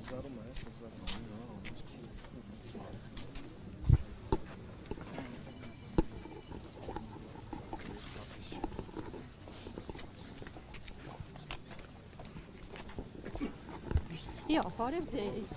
Ja, բարև ձեզ։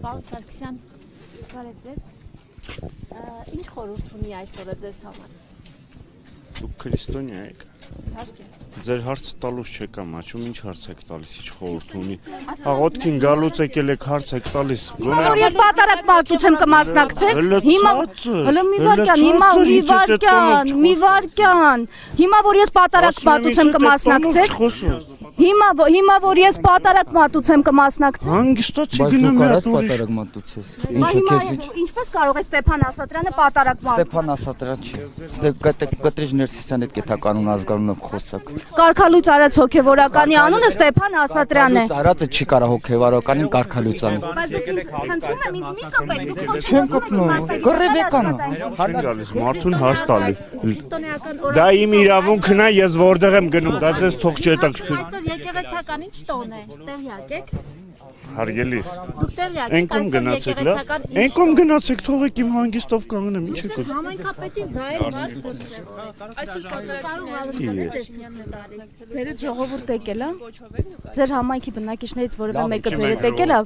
Պարոն Սարգսյան, բարև ձեզ։ Ինչ խորհուրդ ունի այսօրը ձեզ համար։ Դուք քրիստոնյա եք։ Իհարկե։ Ձեր հարց տալուց չեք ամաչում, ինչ հարց եք տալիս, ինչ խորհուրդ ունի։ Աղոթքին գալուց եկել եք հարց եք տալիս։ Որ ես պատարակ մատուցեմ կմասնակցեք։ Հիմա մի վարքյան։ Հիմա որ ես պատարակ մատուցեմ կմասնակցեք։ Հիմա որ ես պատարակ մատուցեմ կմասնակցեք։ Հանգստացի գնում եք պատարակ մատուցես։ Ինչպես կարող է Ստեփան Ասատրյանը պատարակ մատուցել։ Ստեփան Ասատրյան չի։ Կտրիչ Ներսիսյան հետ կեթա կանոն ազգանունով խոսակ։ Կարգալույց արած հոգևորականի անունը Ստեփան Ասատրյանն է։ Արածը չի կարող հոգևորականին կարգալույց անի։ Բայց դուք ինձ խնդրում եմ ինձ մի կապեք, դուք չեմ կպնում։ Գրև եկան։ գալիս մարդուն հարց տալի։ Դա իմ իրավունքն է, ես որտեղ եմ գնում, դա ձեզ թող չհետաքրքրի։ Այսօր եկեղեցական ինչ տոն է, տեղյակ եք։ Հարգելիս։ Դուք տեղյակ եք, Ենկում գնացեք, լավ։ Ենկում գնացեք, թողեք իմ հանգստով կանգնեմ, ինչ եք։ Համայնքապետին դա է մարդ խոսքը։ Այսօր ձեր ժողովուրդ եկել է։ Ձեր համայնքի բնակիչներից որևէ մեկը ձեր հետ եկել է։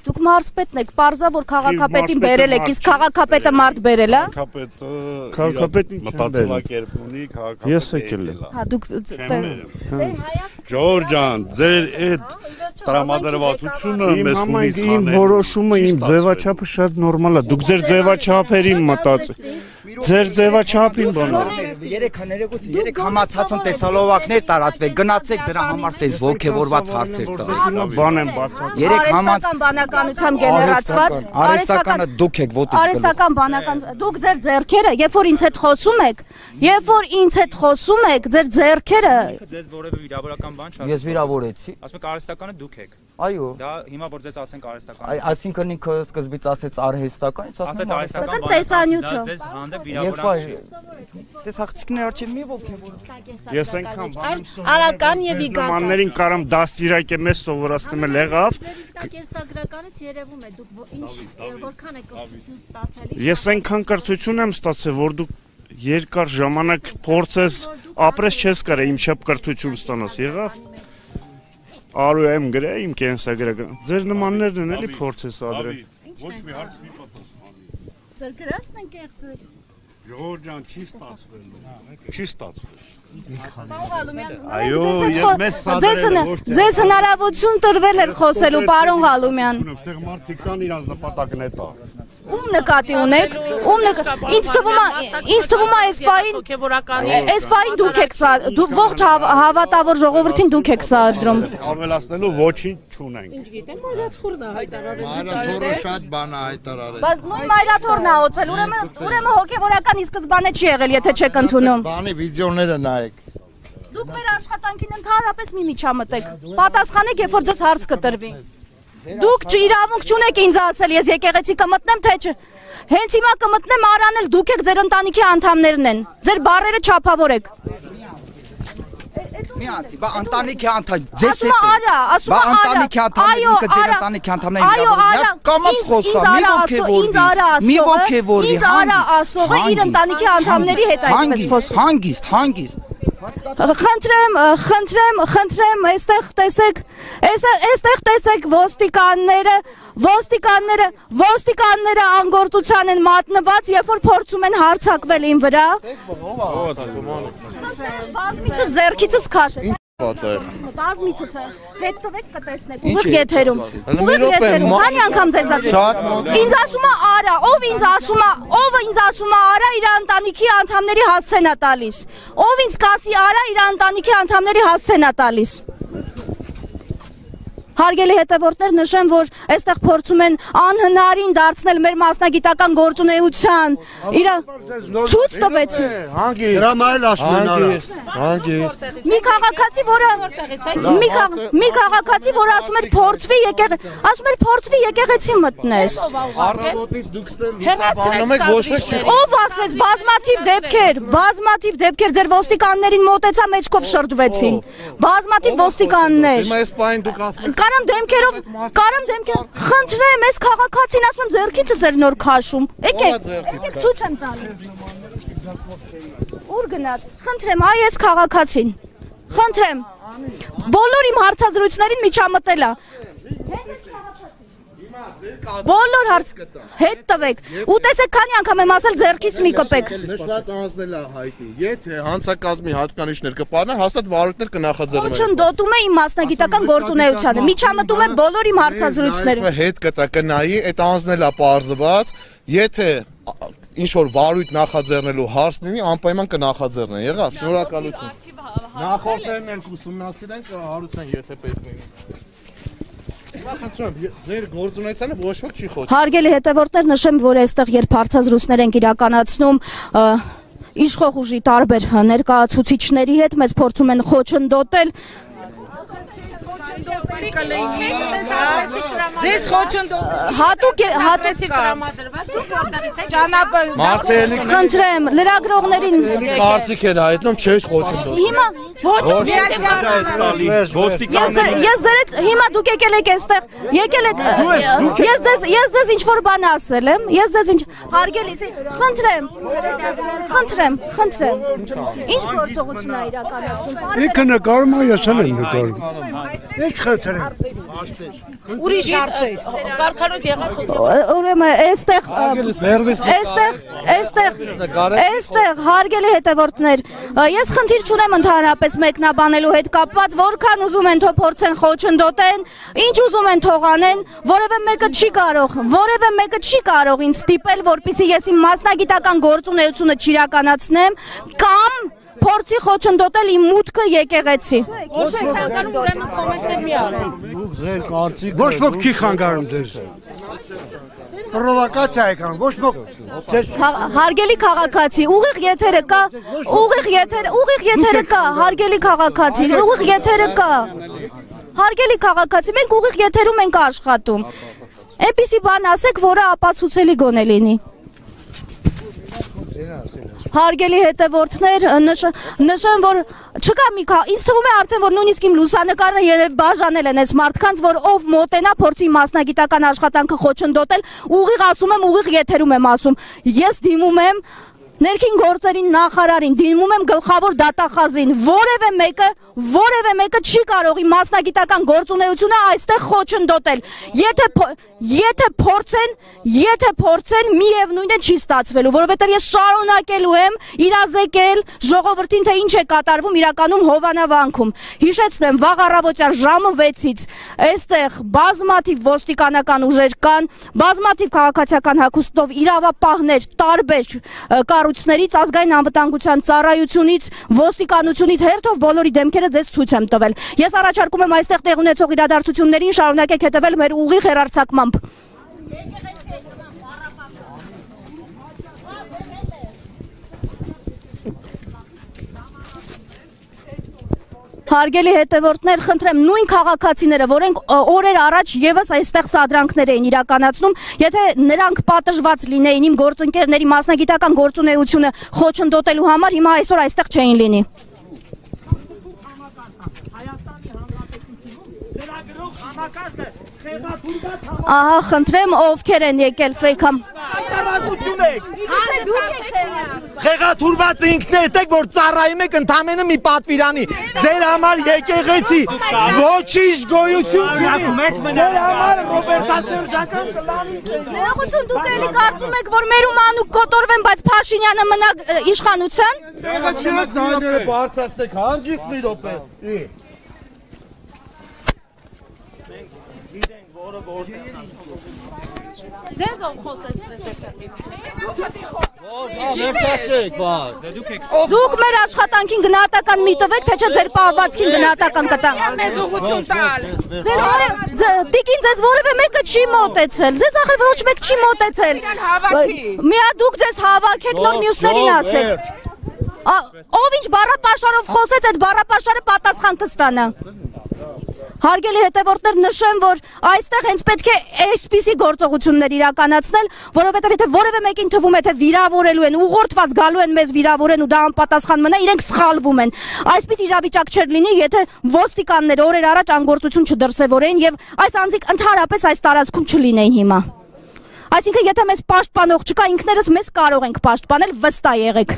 Դուք մարզպետն եք, պարզա որ քաղաքապետին բերել եք, իսկ քաղաքապետը մարդ բերել է։ Քաղաքապետին մտածելակերպ ունի, քաղաքապետը։ Ես եկել եմ։ Հա, դուք Ժողովուրդ ջան, ձեր այդ տրամադրվածությունը մեզ ունից իմ որոշումը, իմ ձևաչափը շատ նորմալ է։ Դուք ձեր ձևաչափերին մտածեք։ Ձեր ձևաչափին բանալ։ Երեք համացածում տեսալովակներ տարածվեք, գնացեք դրա համար տես ոգևորված հարցեր տալու։ Բան եմ բացատրում։ Երեք համաց բանականությամբ գեներացված արհեստականը դուք եք ոտի։ Արհեստական բանական դուք ձեր ձեռքերը, երբ որ ինձ հետ խոսում եք, ձեր ձեռքերը Ձեզ որևէ վիրավորական բան չասում։ Ես վիրավորեցի։ Ասում եք արհեստականը դուք եք։ Այո։ Դա հիմա որ ձեզ ասենք արհեստական։ Այսինքն ինքը սկզբից ասեց արհեստական, ես ասում եմ արհեստական տեսանյութը։ Դա ձեզ հանդեպ վիրավորան չի։ Տես աղցիկներ արջև մի ոգևոր։ Ես այնքան արական եւ իգական։ Մաններին կարամ դաստիարակեմ մեզ սովորացնում էլ եղավ։ Կենսագրականից երևում է դուք ինչ որքան եք կրթություն ստացել։ Ես այնքան կրթություն եմ ստացել, որ դու երկար ժամանակ փորձես ապրես չես կարա իմ չափ կրթություն ստանաս, եղավ։ Արու եմ գրե իմ կենսագրական։ Ձեր նմաններն են էլի փորձես ադրել։ Ոչ մի հարց մի պատասխանի։ Ձեր գրածն են կեղծել։ Ժողովուրդ ջան, չի ստացվել։ Չի ստացվել։ Այո, եւ մեզ ձեզ հնարավորություն տրվել էր խոսելու, պարոն Ղալումյան։ Այստեղ մարդիկ կան իրանց նպատակն է տա։ Ում նկատի ունեք? Ինձ թվում է այս պահին դուք եք դուք ողջ հավատավոր ժողովրդին դուք եք սադրում։ Ավելացնելու ոչինչ չունենք։ Ինչ գիտեմ, Մայրաթորն է հայտարարել։ Մայրաթորը շատ բան է հայտարարել։ Բայց նույն Մայրաթորն է օծել, ուրեմն հոգևորական ի սկզբանե չի եղել, եթե չեք ընդունում։ Բանի վիդեոները նայեք։ Դուք մեր աշխատանքին ընդհանրապես մի միջամտեք։ Պատասխանեք, երբ որ ձեզ հարց կտրվի։ Դուք իրավունք չունեք ինձ ասել, ես եկեղեցի կմտնեմ, թե չէ։ Հենց հիմա կմտնեմ արանել, դուք եք ձեր ընտանիքի անդամներն են։ Ձեր բառերը չափավոր եք։ Մի անցի, բա ընտանիքի անդամ, ձեզ հետ է։ Ասում է արա, ընտանիքի անդամները, ինքը ձեր ընտանիքի անդամներին վիրավորում։ Կամաց խոսա, մի ոգևորվի։ Մի ոգևորվի։ Ինձ արա ասողը իր ընտանիքի անդամների հետ այսպես խոսում։ Հանգիստ։ Խնդրեմ, այստեղ տեսեք ոստիկանները անգործության են մատնված, երբ որ փորձում են հարձակվել իմ վրա։ Խնդրեմ, բազմիցս ձեռքիցս քաշեք։ Բազմիցս է, հետ տվեք կտեսնեք, ուղիղ եթերում, քանի անգամ ձեզ ասում, ինձ ասում է արա, ով ինձ ասում է արա իր ընտանիքի անդամների հասցեն է տալիս, ով ինձ կասի արա իր ընտանիքի անդամների հասցեն է տալիս։ Հարգելի հետևորդներ, նշեմ, որ այստեղ փորձում են անհնարին դարձնել մեր մասնագիտական գործունեության, ցույց տվեցին։ Մի քաղաքացի, որը ասում էր փորձվի եկեղեցի մտնես։ Ով ասեց բազմաթիվ դեպքեր ձեր ոստիկաններին մոտեցա մեջքով շրջվեցին։ Բազմաթիվ ոստիկաններ։ Կարամ դեմքերով, խնդրեմ, ես քաղաքացին ասում եմ ձեռքիցս էր նոր քաշում, եկեք, ցույց եմ տալիս, ուր գնաց, խնդրեմ, այ ես քաղաքացին, խնդրեմ, բոլոր իմ հարցազրույցներին միջամտել է, բոլոր հարց, հետ տվեք, ու տեսեք քանի անգամ եմ ասել ձեռքից մի կպեք։ Նշված անձնել է հայտնի, եթե հանցակազմի հատկանիշներ կպարնան, հաստատ վարույթներ կնախաձեռնվեն։ Խոչընդոտում է իմ մասնագիտական գործունեությանը, միջամտում է բոլոր իմ հարցազրույցներին։ Հետ կնայի, այդ անձնել է պարզված, եթե ինչ-որ վարույթ նախաձեռնելու հարց լինի, անպայման կնախաձեռնեն, եղավ, շնորհակալություն։ Նախորդներն են ուսումնասիրեն, կհարուցեն, եթե պետք լինի։ Ձեր գործունեությանը ոչ ոք չի խոսում։ Հարգելի հետևորդներ, նշեմ, որ այստեղ երբ հարցազրույցներ ենք իրականացնում իշխող ուժի տարբեր ներկայացուցիչների հետ, մեզ փորձում են խոչընդոտել։ Ձեզ խոչընդոտել։ Հատուկ Մարդը խնդրեմ, լրագրողներին կարծիք էր հայտնում, չէ խոչընդոտ։ Հիմա ես ձեր հիմա դուք եկել եք այստեղ, ես ձեզ ինչ-որ բան ասել եմ, հարգելիս, խնդրեմ, ինչ գործողություն է իրականացնում։ Ինքը նկարում է, ես եմ նկարում։ Եք խնդրեմ։ Ուրիշ հարցեր։ Կարգարոց եղավ։ Ուրեմն այստեղ հարգելի հետևորդներ, ես խնդիր չունեմ ընդհանրապես մեկնաբանելու հետ կապված, որքան ուզում են փորձեն խոչընդոտեն, ինչ ուզում են թողանեն, որևէ մեկը չի կարող ինձ ստիպել, որպեսզի ես իմ մասնագիտական գործունեությունը չիրականացնեմ կամ փորձի խոչընդոտել իմ մուտքը եկեղեցի։ Ոչ եք ցանկանում ուրեմն կոմենտներ մի արեք։ Ոչ ոք չի խանգարում ձեզ։ Պրովոկացիա եք անում, ոչ ոք։ Հարգելի քաղաքացի, ուղիղ եթերը կա, հարգելի քաղաքացի, ուղիղ եթերը կա։ Հարգելի քաղաքացի, մենք ուղիղ եթերում ենք աշխատում։ Այնպիսի բան ասեք, որը ապացուցելի գոնե լինի։ Հարգելի հետևորդներ, նշեմ, որ չկա ինձ թվում է արդեն, որ նույնիսկ իմ լուսանկարը երև բաժանել են այս մարդկանց, որ ով մոտենա փորձի մասնագիտական աշխատանքը խոչընդոտել, ուղիղ ասում եմ, ուղիղ եթերում եմ ասում, ես դիմում եմ ներքին գործերի նախարարին, դիմում եմ գլխավոր դատախազին, որևէ մեկը չի կարող իմ մասնագիտական գործունեությունը այստեղ խոչընդոտել։ Եթե փորձեն, միևնույն է չի ստացվելու, որովհետև ես շարունակելու եմ իրազեկել ժողովրդին, թե ինչ է կատարվում իրականում Հովանավանքում։ Հիշեցնեմ, վաղ առավոտյան ժամը 6-ից այստեղ բազմաթիվ ոստիկանական ուժեր կան, բազմաթիվ քաղաքացիական հագուստով իրավապահներ, տարբեր կառույցներից, ազգային անվտանգության ծառայությունից, ոստիկանությունից հերթով բոլորի դեմքերը ձեզ ցույց եմ տվել։ Ես առաջարկում եմ այստեղ տեղ ունեցող իրադարձություններին շարունակեք հետևել մեր ուղիղ հեռարձակմամբ։ Հարգելի հետևորդներ, խնդրեմ նույն քաղաքացիները, որոնք օրեր առաջ եւս այստեղ սադրանքներ էին իրականացնում, եթե նրանք պատժված լինեին իմ գործընկերների մասնագիտական գործունեությունը խոչընդոտելու համար, հիմա այսօր այստեղ չէին լինի։ Ահա, խնդրեմ, ովքեր են եկել ֆեյքամ։ Խեղաթուրված ինքներդ եք, որ ծառայում եք ընդամենը մի պատվիրանի, ձեր համար եկեղեցի, ոչինչ գոյություն չունի, ձեր համար ռոբերտասերժական կլանի։ Ներողություն, դուք էլի կարծում եք, որ մեր ումանուկ կոտորվեն, բայց Փաշինյանը մնա իշխանության։ Տեղը չեք ձայները բարձրացնեք, հանգիստ մի րոպե։ Ձեզ ով խոսեց ձեզ Դուք մեր աշխատանքին գնահատական մի տվեք, թե չէ ձեր պահվածքին գնահատական կտանք։ մեզ ուղղություն տալ։ Տիկին ձեզ որևէ մեկը չի մոտեցել։ Ձեզ ախր ոչ մեկ չի մոտեցել։ Միա դուք ձեզ հավաքեք նոր մյուսներին ասեք։ Ով ինչ բառապաշարով խոսեց, այդ բառապաշարը պատասխան կստանա։ Հարգելի հետևորդներ, նշեմ, որ այստեղ հենց պետք է այսպիսի գործողություններ իրականացնել, որովհետև եթե որևէ մեկին թվում է, թե վիրավորելու են, ուղղորդված գալու են մեզ վիրավորեն ու դա անպատասխան մնա, իրենք սխալվում են։ Այսպես իրավիճակ չէր լինի, եթե ոստիկանները օրեր առաջ անգործություն չդրսևորեին եւ այս անձիկ ընդհանրապես այս տարածքում չլինեին հիմա։ Այսինքն, եթե մեզ պաշտպանող չկա, ինքներս մեզ կարող ենք պաշտպանել, վստահ եղեք։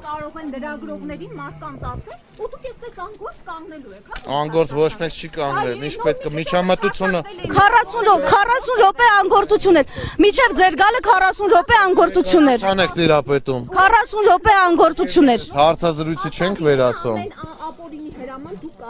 Կարող են լրագրողներին մարդկանց ասել, ու դուք այսպես անգործ կանգնելու եք, հա։ Անգործ ոչ մեկ չի կանգնել, ինչ պետք է միջամտությունը 40 րոպե անգործություն էր։ Միջև ձեր գալը 40 րոպե անգործություն էր։ Ցանեք տիրապետում։ 40 րոպե անգործություն էր։ Հարցազրույցի չենք վերացում։ Ապօրինի հրաման դուք